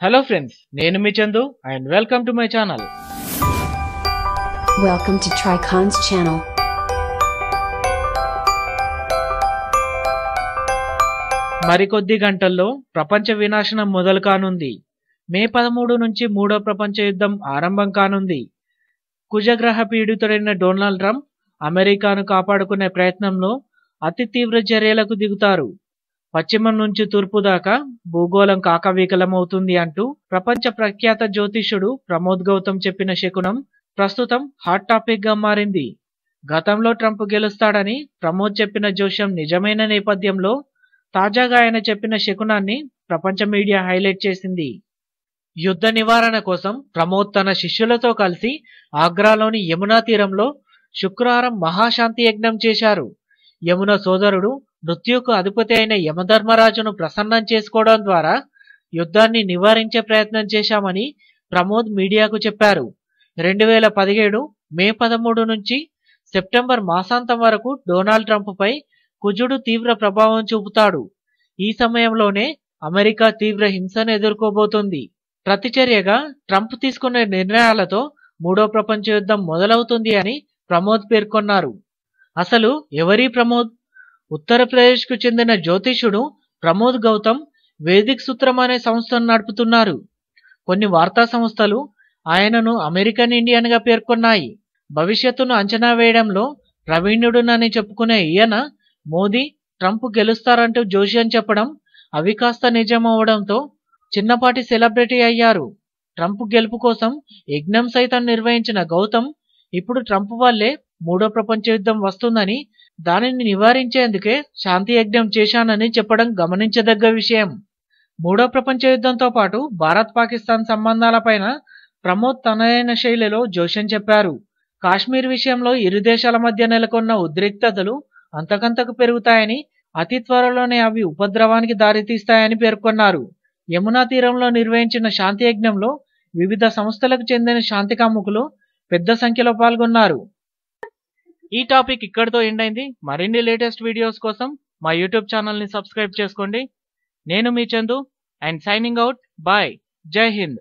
Hello friends, నేను మీ Chandu and welcome to my channel. Welcome to Tricon's channel. మరికొద్ది గంటల్లో ప్రపంచ వినాశనం మొదలు కానుంది. మే 13 నుంచి మూడో ప్రపంచ యుద్ధం ఆరంభం కానుంది. కుజగ్రహ పీడితుడైన డొనాల్డ్ ట్రంప్ అమెరికాను కాపాడుకునే ప్రయత్నంలో అతి తీవ్ర చర్యలకు దిగుతారు. పశ్చిమం నుంచి తూర్పు దాకా భూగోళం కాకవికలమవుతుంది అంటూ ప్రపంచ ప్రఖ్యాత జ్యోతిష్యుడు ప్రమోద్ గౌతమ్ చెప్పిన శకునం ప్రస్తుతం హాట్ టాపిక్ గా మారింది. గతంలో ట్రంప్ గెలుస్తాడని ప్రమోద్ చెప్పిన జోష్యం నిజమైన నేపథ్యంలో తాజాగా ఆయన చెప్పిన శకునాన్ని ప్రపంచ మీడియా హైలైట్ చేసింది. యుద్ధ నివారణ కోసం ప్రమోద్ తన శిష్యులతో కలిసి ఆగ్రాలోని యమునా తీరంలో శుక్రవారం మహాశాంతి యజ్ఞం చేశారు. యమున సోదరుడు మృత్యుకు అధిపతి అయిన యమధర్మరాజును ప్రసన్నం చేసుకోవడం ద్వారా యుద్ధాన్ని నివారించే ప్రయత్నం చేశామని ప్రమోద్ మీడియాకు చెప్పారు. 2017 మే 13 నుంచి సెప్టెంబర్ మాసాంతం వరకు డొనాల్డ్ ట్రంప్ పై కుజుడు తీవ్ర ప్రభావం చూపుతాడు. ఈ సమయంలోనే అమెరికా తీవ్ర హింసను ఎదుర్కోబోతోంది. ప్రతిచర్యగా ట్రంప్ తీసుకునే నిర్ణయాలతో మూడో ప్రపంచ యుద్ధం మొదలవుతుంది అని ప్రమోద్ పేర్కొన్నారు. అసలు ఎవరి ప్రమోద్? ఉత్తరప్రదేశ్ కు చెందిన జ్యోతిష్యుడు ప్రమోద్ గౌతమ్ వేదిక్ సూత్రం అనే సంస్థను నడుపుతున్నారు. కొన్ని వార్తా సంస్థలు ఆయనను అమెరికన్ ఇండియన్ గా పేర్కొన్నాయి. భవిష్యత్తును అంచనా వేయడంలో ప్రవీణుడునని చెప్పుకునే ఈయన మోదీ, ట్రంప్ గెలుస్తారంటూ జోష్యం చెప్పడం అవి కాస్త నిజమవడంతో చిన్నపాటి సెలబ్రిటీ అయ్యారు. ట్రంప్ గెలుపు కోసం యజ్ఞం సైతం నిర్వహించిన గౌతమ్ ఇప్పుడు ట్రంప్ వల్లే మూడో ప్రపంచ యుద్ధం వస్తుందని, దానిని నివారించేందుకే శాంతి యజ్ఞం చేశానని చెప్పడం గమనించదగ్గ విషయం. మూడో ప్రపంచ యుద్ధంతో పాటు భారత్ పాకిస్తాన్ సంబంధాలపైన ప్రమోద్ తనదైన శైలిలో జోష్యం చెప్పారు. కాశ్మీర్ విషయంలో ఇరు దేశాల మధ్య నెలకొన్న ఉద్రిక్తతలు అంతకంతకు పెరుగుతాయని, అతి త్వరలోనే అవి ఉపద్రవానికి దారితీస్తాయని పేర్కొన్నారు. యమునా తీరంలో నిర్వహించిన శాంతి యజ్ఞంలో వివిధ సంస్థలకు చెందిన శాంతి కాముకులు పెద్ద సంఖ్యలో పాల్గొన్నారు. ఈ టాపిక్ ఇక్కడితో ఎండ్ అయింది. మరిన్ని లేటెస్ట్ వీడియోస్ కోసం మా యూట్యూబ్ ఛానల్ని సబ్స్క్రైబ్ చేసుకోండి. నేను మీ Chandu and signing out. Bye. Jai Hind.